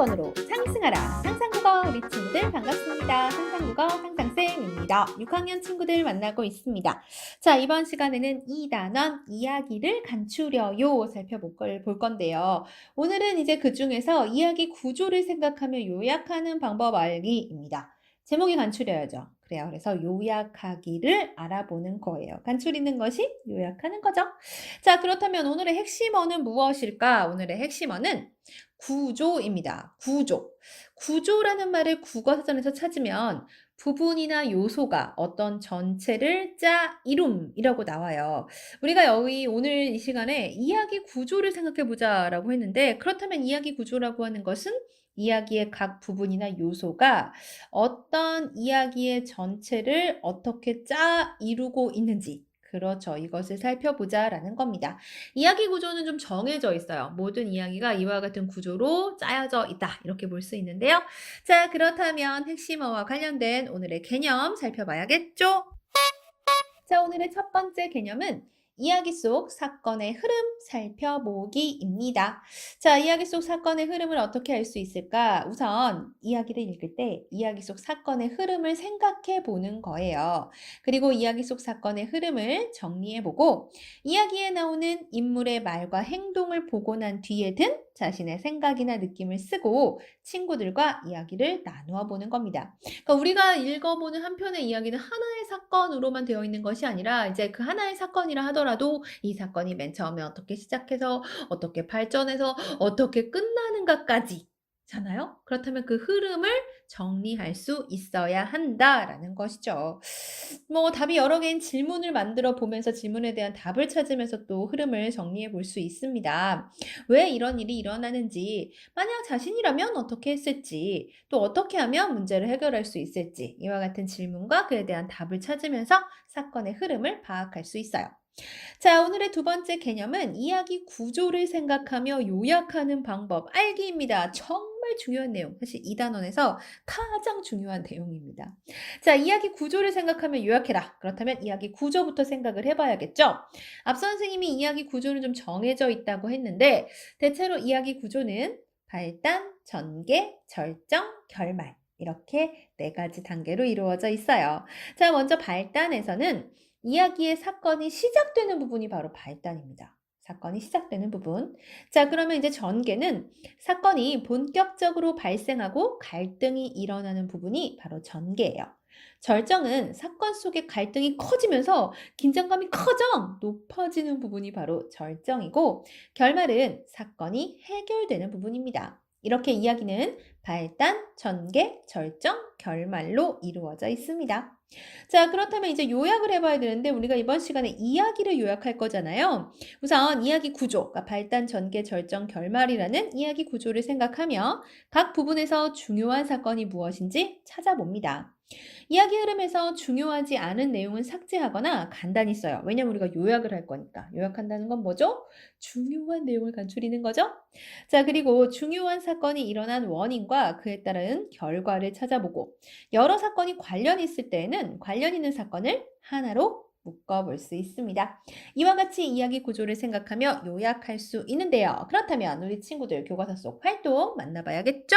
상위권으로 상승하라. 상상국어 우리 친구들 반갑습니다. 상상국어 상상쌤입니다. 6학년 친구들 만나고 있습니다. 자, 이번 시간에는 이 단원 이야기를 간추려요 볼 건데요. 오늘은 이제 그 중에서 이야기 구조를 생각하며 요약하는 방법 알기입니다. 제목이 간추려야죠. 그래요. 그래서 요약하기를 알아보는 거예요. 간추리는 것이 요약하는 거죠. 자, 그렇다면 오늘의 핵심어는 무엇일까? 오늘의 핵심어는 구조입니다. 구조. 구조라는 말을 국어사전에서 찾으면 부분이나 요소가 어떤 전체를 이룸이라고 나와요. 우리가 여기 오늘 이 시간에 이야기 구조를 생각해 보자라고 했는데, 그렇다면 이야기 구조라고 하는 것은 이야기의 각 부분이나 요소가 어떤 이야기의 전체를 어떻게 이루고 있는지, 그렇죠. 이것을 살펴보자라는 겁니다. 이야기 구조는 좀 정해져 있어요. 모든 이야기가 이와 같은 구조로 짜여져 있다. 이렇게 볼 수 있는데요. 자, 그렇다면 핵심어와 관련된 오늘의 개념 살펴봐야겠죠? 자, 오늘의 첫 번째 개념은 이야기 속 사건의 흐름 살펴보기입니다. 자, 이야기 속 사건의 흐름을 어떻게 알 수 있을까? 우선 이야기를 읽을 때 이야기 속 사건의 흐름을 생각해 보는 거예요. 그리고 이야기 속 사건의 흐름을 정리해 보고 이야기에 나오는 인물의 말과 행동을 보고 난 뒤에든 자신의 생각이나 느낌을 쓰고 친구들과 이야기를 나누어 보는 겁니다. 그러니까 우리가 읽어보는 한 편의 이야기는 하나의 사건으로만 되어 있는 것이 아니라 이제 그 하나의 사건이라 하더라도 이 사건이 맨 처음에 어떻게 시작해서 어떻게 발전해서 어떻게 끝나는가까지 잖아요. 그렇다면 그 흐름을 정리할 수 있어야 한다라는 것이죠. 뭐 답이 여러 개인 질문을 만들어 보면서 질문에 대한 답을 찾으면서 또 흐름을 정리해 볼 수 있습니다. 왜 이런 일이 일어나는지, 만약 자신이라면 어떻게 했을지, 또 어떻게 하면 문제를 해결할 수 있을지, 이와 같은 질문과 그에 대한 답을 찾으면서 사건의 흐름을 파악할 수 있어요. 자, 오늘의 두 번째 개념은 이야기 구조를 생각하며 요약하는 방법 알기입니다. 정말 중요한 내용. 사실 이 단원에서 가장 중요한 내용입니다. 자, 이야기 구조를 생각하며 요약해라. 그렇다면 이야기 구조부터 생각을 해봐야겠죠? 앞서 선생님이 이야기 구조는 좀 정해져 있다고 했는데 대체로 이야기 구조는 발단, 전개, 절정, 결말 이렇게 네 가지 단계로 이루어져 있어요. 자, 먼저 발단에서는 이야기의 사건이 시작되는 부분이 바로 발단입니다. 사건이 시작되는 부분. 자, 그러면 이제 전개는 사건이 본격적으로 발생하고 갈등이 일어나는 부분이 바로 전개예요. 절정은 사건 속의 갈등이 커지면서 긴장감이 높아지는 부분이 바로 절정이고, 결말은 사건이 해결되는 부분입니다. 이렇게 이야기는 발단, 전개, 절정, 결말로 이루어져 있습니다. 자, 그렇다면 이제 요약을 해봐야 되는데 우리가 이번 시간에 이야기를 요약할 거잖아요. 우선 이야기 구조, 그러니까 발단, 전개, 절정, 결말이라는 이야기 구조를 생각하며 각 부분에서 중요한 사건이 무엇인지 찾아봅니다. 이야기 흐름에서 중요하지 않은 내용은 삭제하거나 간단히 써요. 왜냐면 우리가 요약을 할 거니까. 요약한다는 건 뭐죠? 중요한 내용을 간추리는 거죠? 자, 그리고 중요한 사건이 일어난 원인과 그에 따른 결과를 찾아보고 여러 사건이 관련 있을 때에는 관련 있는 사건을 하나로 묶어볼 수 있습니다. 이와 같이 이야기 구조를 생각하며 요약할 수 있는데요. 그렇다면 우리 친구들 교과서 속 활동 만나봐야겠죠?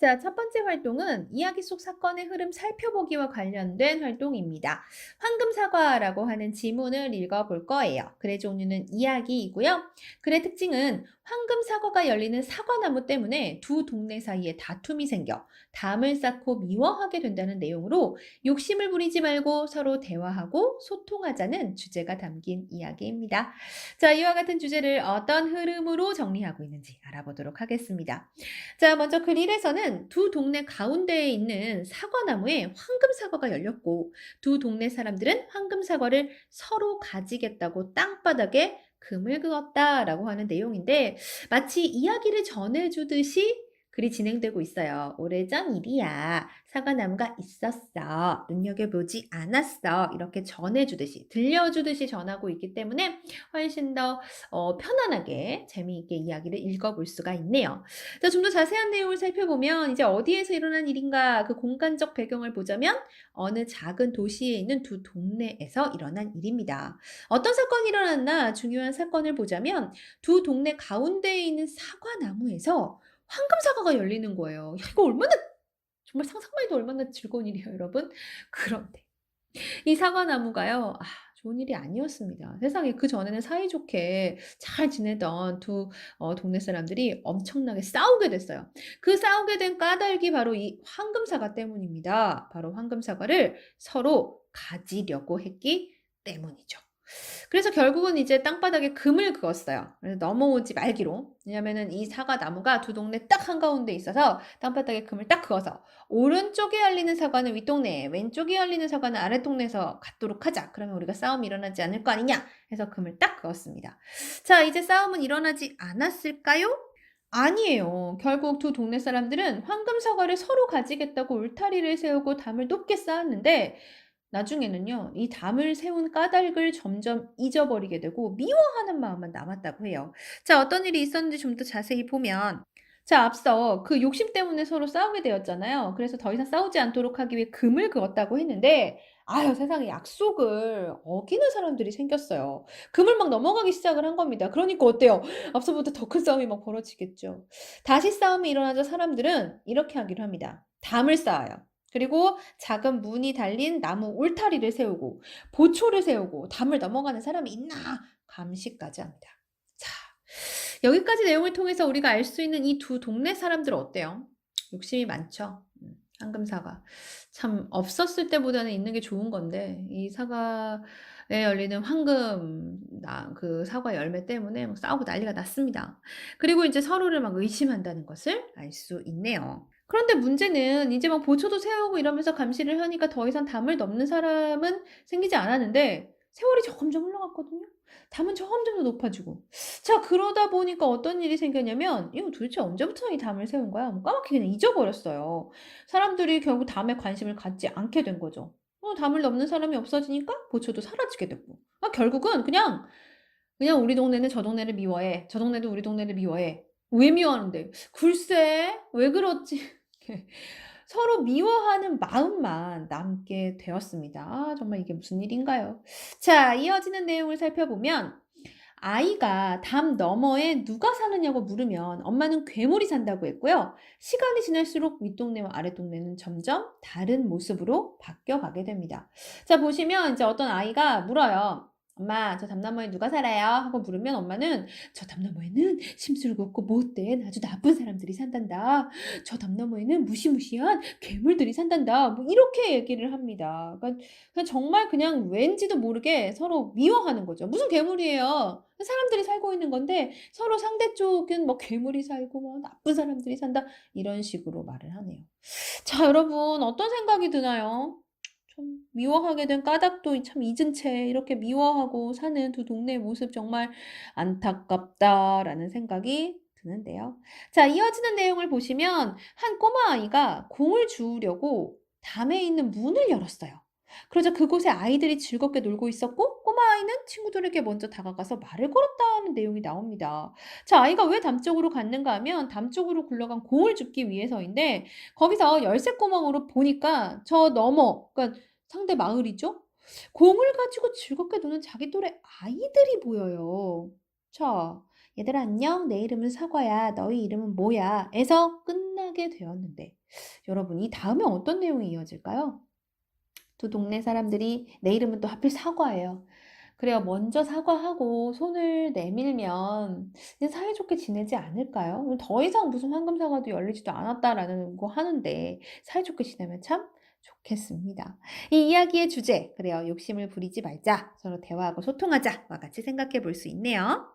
자, 첫 번째 활동은 이야기 속 사건의 흐름 살펴보기와 관련된 활동입니다. 황금사과라고 하는 지문을 읽어볼 거예요. 글의 종류는 이야기이고요. 글의 특징은 황금사과가 열리는 사과나무 때문에 두 동네 사이에 다툼이 생겨 담을 쌓고 미워하게 된다는 내용으로 욕심을 부리지 말고 서로 대화하고 소통하자는 주제가 담긴 이야기입니다. 자, 이와 같은 주제를 어떤 흐름으로 정리하고 있는지 알아보도록 하겠습니다. 자, 먼저 글 1에서는 두 동네 가운데에 있는 사과나무에 황금 사과가 열렸고 두 동네 사람들은 황금 사과를 서로 가지겠다고 땅바닥에 금을 그었다라고 하는 내용인데 마치 이야기를 전해주듯이 글이 진행되고 있어요. 오래전 일이야. 사과나무가 있었어. 눈여겨보지 않았어. 이렇게 전해주듯이, 들려주듯이 전하고 있기 때문에 훨씬 더 편안하게 재미있게 이야기를 읽어볼 수가 있네요. 자, 좀 더 자세한 내용을 살펴보면 이제 어디에서 일어난 일인가 그 공간적 배경을 보자면 어느 작은 도시에 있는 두 동네에서 일어난 일입니다. 어떤 사건이 일어났나 중요한 사건을 보자면 두 동네 가운데에 있는 사과나무에서 황금사과가 열리는 거예요. 야 이거 얼마나 정말 상상만 해도 얼마나 즐거운 일이에요 여러분. 그런데 이 사과나무가요. 좋은 일이 아니었습니다. 세상에 그전에는 사이좋게 잘 지내던 두 동네 사람들이 엄청나게 싸우게 됐어요. 그 싸우게 된 까닭이 바로 이 황금사과 때문입니다. 바로 황금사과를 서로 가지려고 했기 때문이죠. 그래서 결국은 이제 땅바닥에 금을 그었어요. 그래서 넘어오지 말기로. 왜냐면은 이 사과나무가 두 동네 딱 한가운데 있어서 땅바닥에 금을 딱 그어서 오른쪽에 열리는 사과는 윗동네, 왼쪽에 열리는 사과는 아랫동네에서 갖도록 하자. 그러면 우리가 싸움이 일어나지 않을 거 아니냐 해서 금을 딱 그었습니다. 자, 이제 싸움은 일어나지 않았을까요? 아니에요. 결국 두 동네 사람들은 황금 사과를 서로 가지겠다고 울타리를 세우고 담을 높게 쌓았는데 나중에는요, 이 담을 세운 까닭을 점점 잊어버리게 되고 미워하는 마음만 남았다고 해요. 자, 어떤 일이 있었는지 좀 더 자세히 보면 자, 앞서 그 욕심 때문에 서로 싸우게 되었잖아요. 그래서 더 이상 싸우지 않도록 하기 위해 금을 그었다고 했는데 아유, 세상에 약속을 어기는 사람들이 생겼어요. 금을 막 넘어가기 시작을 한 겁니다. 그러니까 어때요? 앞서보다 더 큰 싸움이 막 벌어지겠죠. 다시 싸움이 일어나자 사람들은 이렇게 하기로 합니다. 담을 쌓아요. 그리고 작은 문이 달린 나무 울타리를 세우고 보초를 세우고 담을 넘어가는 사람이 있나 감시까지 합니다. 자, 여기까지 내용을 통해서 우리가 알 수 있는 이 두 동네 사람들 어때요? 욕심이 많죠. 황금사과. 참 없었을 때보다는 있는 게 좋은 건데 이 사과에 열리는 황금 그 사과 열매 때문에 막 싸우고 난리가 났습니다. 그리고 이제 서로를 막 의심한다는 것을 알 수 있네요. 그런데 문제는 이제 막 보초도 세우고 이러면서 감시를 하니까 더 이상 담을 넘는 사람은 생기지 않았는데 세월이 점점 흘러갔거든요. 담은 점점 더 높아지고. 자, 그러다 보니까 어떤 일이 생겼냐면 이거 도대체 언제부터 이 담을 세운 거야? 뭐 까맣게 그냥 잊어버렸어요. 사람들이 결국 담에 관심을 갖지 않게 된 거죠. 담을 넘는 사람이 없어지니까 보초도 사라지게 됐고. 결국은 그냥 우리 동네는 저 동네를 미워해. 저 동네도 우리 동네를 미워해. 왜 미워하는데? 글쎄, 왜 그렇지? 서로 미워하는 마음만 남게 되었습니다. 정말 이게 무슨 일인가요? 자, 이어지는 내용을 살펴보면 아이가 담 너머에 누가 사느냐고 물으면 엄마는 괴물이 산다고 했고요. 시간이 지날수록 윗동네와 아랫동네는 점점 다른 모습으로 바뀌어가게 됩니다. 자, 보시면 이제 어떤 아이가 물어요. 엄마, 저 담너머에 누가 살아요? 하고 물으면 엄마는 저 담너머에는 심술고 없고 못된 아주 나쁜 사람들이 산단다. 저 담너머에는 무시무시한 괴물들이 산단다. 뭐 이렇게 얘기를 합니다. 그러니까 그냥 정말 그냥 왠지도 모르게 서로 미워하는 거죠. 무슨 괴물이에요? 사람들이 살고 있는 건데 서로 상대 쪽은 뭐 괴물이 살고 뭐 나쁜 사람들이 산다 이런 식으로 말을 하네요. 자, 여러분 어떤 생각이 드나요? 좀 미워하게 된 까닭도 참 잊은 채 이렇게 미워하고 사는 두 동네의 모습 정말 안타깝다라는 생각이 드는데요. 자, 이어지는 내용을 보시면 한 꼬마아이가 공을 주우려고 담에 있는 문을 열었어요. 그러자 그곳에 아이들이 즐겁게 놀고 있었고 꼬마아이는 친구들에게 먼저 다가가서 말을 걸었다는 내용이 나옵니다. 자, 아이가 왜 담 쪽으로 갔는가 하면 담 쪽으로 굴러간 공을 줍기 위해서인데 거기서 열쇠 구멍으로 보니까 저 너머 그러니까 상대 마을이죠. 공을 가지고 즐겁게 노는 자기 또래 아이들이 보여요. 자, "얘들아 안녕. 내 이름은 사과야. 너희 이름은 뭐야?" 에서 끝나게 되었는데 여러분 이 다음에 어떤 내용이 이어질까요? 두 동네 사람들이 내 이름은 또 하필 사과예요. 그래요. 먼저 사과하고 손을 내밀면 이제 사이좋게 지내지 않을까요? 더 이상 무슨 황금사과도 열리지도 않았다라는 거 하는데 사이좋게 지내면 참 좋겠습니다. 이 이야기의 주제, 그래요. 욕심을 부리지 말자. 서로 대화하고 소통하자와 같이 생각해 볼 수 있네요.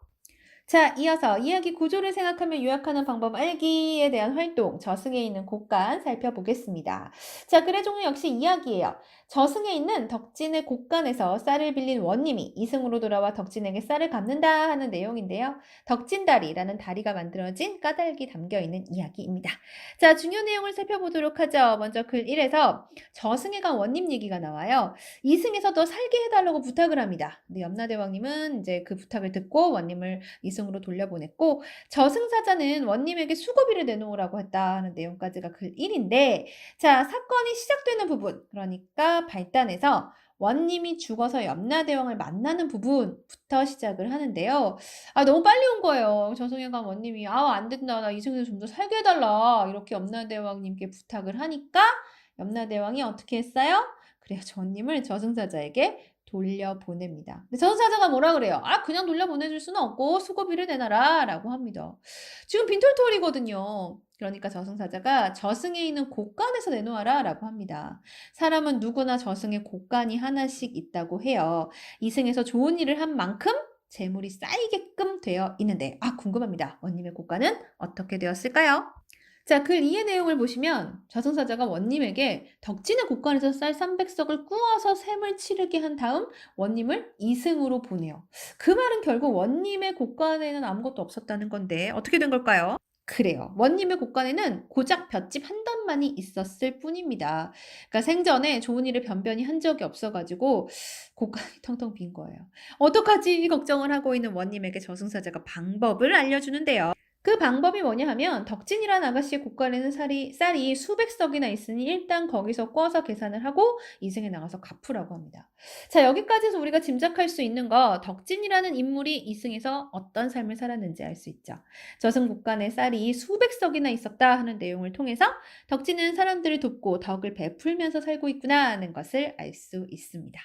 자, 이어서 이야기 구조를 생각하며 요약하는 방법 알기에 대한 활동, 저승에 있는 곳간 살펴보겠습니다. 자, 글의 종류 역시 이야기예요. 저승에 있는 덕진의 곳간에서 쌀을 빌린 원님이 이승으로 돌아와 덕진에게 쌀을 갚는다 하는 내용인데요. 덕진다리라는 다리가 만들어진 까닭이 담겨있는 이야기입니다. 자, 중요 내용을 살펴보도록 하죠. 먼저 글 1에서 저승에 간 원님 얘기가 나와요. 이승에서 더 살게 해달라고 부탁을 합니다. 근데 염라대왕님은 이제 그 부탁을 듣고 원님을 이승으로 돌려보냈고 저승사자는 원님에게 수고비를 내놓으라고 했다는 내용까지가 글 1인데 자, 사건이 시작되는 부분 그러니까 저승사자가 발단해서 원님이 죽어서 염라대왕을 만나는 부분부터 시작을 하는데요. 너무 빨리 온 거예요. 저승에 간 원님이 안 된다. 나 이승에서 좀 더 살게 해달라. 이렇게 염라대왕님께 부탁을 하니까 염라대왕이 어떻게 했어요? 그래서 원님을 저승사자에게 돌려보냅니다. 근데 저승사자가 뭐라 그래요? 그냥 돌려보내줄 수는 없고 수고비를 내놔라 라고 합니다. 지금 빈털털이거든요. 그러니까 저승사자가 저승에 있는 곳간에서 내놓아라 라고 합니다. 사람은 누구나 저승에 곳간이 하나씩 있다고 해요. 이승에서 좋은 일을 한 만큼 재물이 쌓이게끔 되어 있는데 궁금합니다. 원님의 곳간은 어떻게 되었을까요? 자, 글 2의 내용을 보시면 저승사자가 원님에게 덕진의 곳간에서 쌀 300석을 구워서 셈을 치르게 한 다음 원님을 이승으로 보내요. 그 말은 결국 원님의 곳간에는 아무것도 없었다는 건데 어떻게 된 걸까요? 그래요. 원님의 곳간에는 고작 볏짚 한 단만이 있었을 뿐입니다. 그러니까 생전에 좋은 일을 변변히 한 적이 없어가지고 곳간이 텅텅 빈 거예요. 어떡하지? 걱정을 하고 있는 원님에게 저승사자가 방법을 알려주는데요. 그 방법이 뭐냐 하면 덕진이라는 아가씨의 곳간에는 쌀이 수백 석이나 있으니 일단 거기서 꿔서 계산을 하고 이승에 나가서 갚으라고 합니다. 자, 여기까지에서 우리가 짐작할 수 있는 거 덕진이라는 인물이 이승에서 어떤 삶을 살았는지 알 수 있죠. 저승 곳간에 쌀이 수백 석이나 있었다 하는 내용을 통해서 덕진은 사람들을 돕고 덕을 베풀면서 살고 있구나 하는 것을 알 수 있습니다.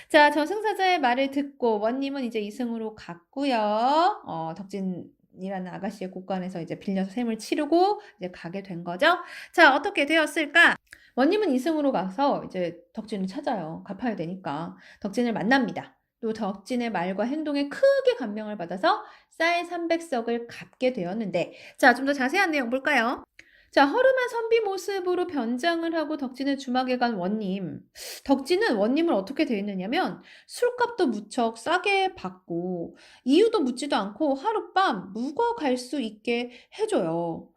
자, 저승사자의 말을 듣고 원님은 이제 이승으로 갔고요. 덕진이라는 아가씨의 곳간에서 이제 빌려서 셈을 치르고 이제 가게 된 거죠. 자, 어떻게 되었을까? 원님은 이승으로 가서 이제 덕진을 찾아요. 갚아야 되니까. 덕진을 만납니다. 또 덕진의 말과 행동에 크게 감명을 받아서 쌀 300석을 갚게 되었는데, 자, 좀 더 자세한 내용 볼까요? 자, 허름한 선비 모습으로 변장을 하고 덕진의 주막에 간 원님. 덕진은 원님을 어떻게 대했느냐면 술값도 무척 싸게 받고 이유도 묻지도 않고 하룻밤 묵어 갈 수 있게 해줘요.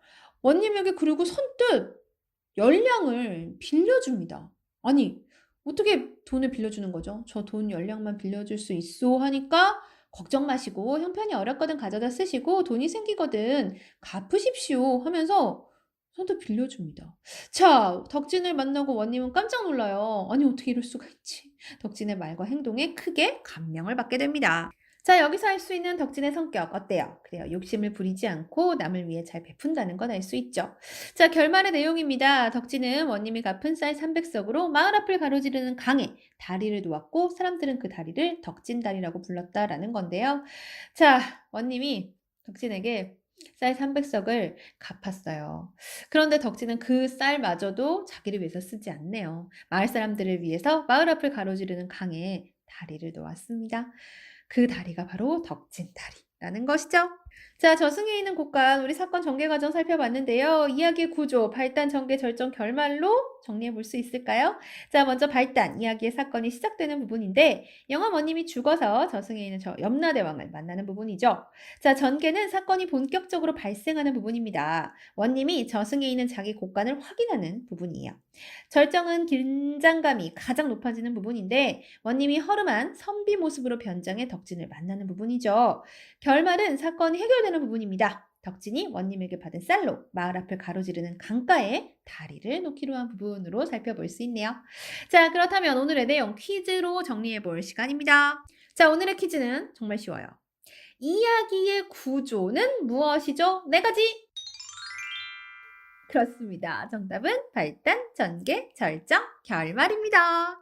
원님에게 그리고 선뜻 열량을 빌려줍니다. 아니, 어떻게 돈을 빌려주는 거죠? 저 돈 열량만 빌려줄 수 있어 하니까 걱정 마시고 형편이 어렵거든 가져다 쓰시고 돈이 생기거든 갚으십시오 하면서 선뜻 빌려줍니다. 자, 덕진을 만나고 원님은 깜짝 놀라요. 아니, 어떻게 이럴 수가 있지? 덕진의 말과 행동에 크게 감명을 받게 됩니다. 자, 여기서 알 수 있는 덕진의 성격 어때요? 그래요. 욕심을 부리지 않고 남을 위해 잘 베푼다는 건 알 수 있죠. 자, 결말의 내용입니다. 덕진은 원님이 갚은 쌀 300석으로 마을 앞을 가로지르는 강에 다리를 놓았고 사람들은 그 다리를 덕진다리라고 불렀다라는 건데요. 자, 원님이 덕진에게 쌀 300석을 갚았어요. 그런데 덕진은 그 쌀마저도 자기를 위해서 쓰지 않네요. 마을 사람들을 위해서 마을 앞을 가로지르는 강에 다리를 놓았습니다. 그 다리가 바로 덕진다리라는 것이죠. 자, 저승에 있는 곳간 우리 사건 전개 과정 살펴봤는데요. 이야기의 구조, 발단, 전개, 절정, 결말로 정리해 볼 수 있을까요? 자, 먼저 발단, 이야기의 사건이 시작되는 부분인데 영화 원님이 죽어서 저승에 있는 염라대왕을 만나는 부분이죠. 자, 전개는 사건이 본격적으로 발생하는 부분입니다. 원님이 저승에 있는 자기 곳간을 확인하는 부분이에요. 절정은 긴장감이 가장 높아지는 부분인데 원님이 허름한 선비 모습으로 변장해 덕진을 만나는 부분이죠. 결말은 사건이 해결되는 부분입니다. 덕진이 원님에게 받은 쌀로 마을 앞을 가로지르는 강가에 다리를 놓기로 한 부분으로 살펴볼 수 있네요. 자, 그렇다면 오늘의 내용 퀴즈로 정리해 볼 시간입니다. 자, 오늘의 퀴즈는 정말 쉬워요. 이야기의 구조는 무엇이죠? 네 가지! 그렇습니다. 정답은 발단, 전개, 절정, 결말입니다.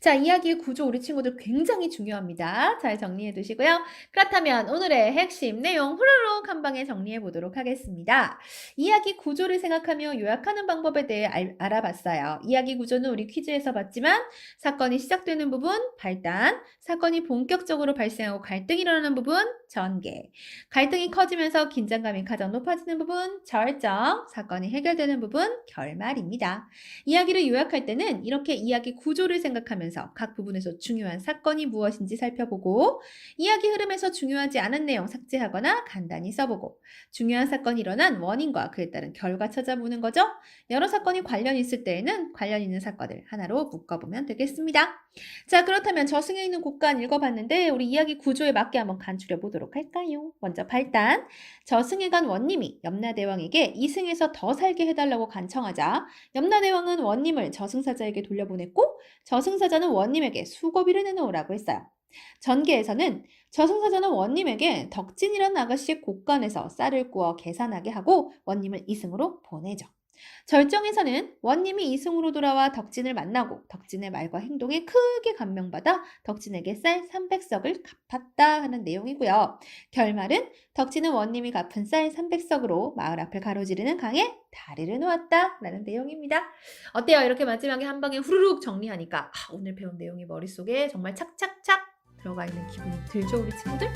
자, 이야기의 구조 우리 친구들 굉장히 중요합니다. 잘 정리해 두시고요. 그렇다면 오늘의 핵심 내용 후루룩 한 방에 정리해 보도록 하겠습니다. 이야기 구조를 생각하며 요약하는 방법에 대해 알아봤어요. 이야기 구조는 우리 퀴즈에서 봤지만 사건이 시작되는 부분, 발단, 사건이 본격적으로 발생하고 갈등이 일어나는 부분, 전개, 갈등이 커지면서 긴장감이 가장 높아지는 부분, 절정, 사건이 해결되는 부분, 결말입니다. 이야기를 요약할 때는 이렇게 이야기 구조를 생각하면서 각 부분에서 중요한 사건이 무엇인지 살펴보고 이야기 흐름에서 중요하지 않은 내용 삭제하거나 간단히 써보고 중요한 사건이 일어난 원인과 그에 따른 결과 찾아보는 거죠. 여러 사건이 관련 있을 때에는 관련 있는 사건을 하나로 묶어보면 되겠습니다. 자, 그렇다면 저승에 있는 곳간 읽어봤는데 우리 이야기 구조에 맞게 한번 간추려 보도록 보도록 할까요? 먼저 8단. 저승에 간 원님이 염라대왕에게 이승에서 더 살게 해달라고 간청하자 염라대왕은 원님을 저승사자에게 돌려보냈고 저승사자는 원님에게 수고비를 내놓으라고 했어요. 전개에서는 저승사자는 원님에게 덕진이라는 아가씨의 곳간에서 쌀을 구워 계산하게 하고 원님을 이승으로 보내죠. 절정에서는 원님이 이승으로 돌아와 덕진을 만나고 덕진의 말과 행동에 크게 감명받아 덕진에게 쌀 300석을 갚았다 하는 내용이고요. 결말은 덕진은 원님이 갚은 쌀 300석으로 마을 앞을 가로지르는 강에 다리를 놓았다 라는 내용입니다. 어때요? 이렇게 마지막에 한 방에 후루룩 정리하니까 오늘 배운 내용이 머릿속에 정말 착착착 들어가 있는 기분이 들죠, 우리 친구들?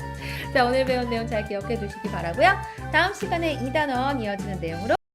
자, 오늘 배운 내용 잘 기억해 두시기 바라고요. 다음 시간에 2단원 이어지는 내용으로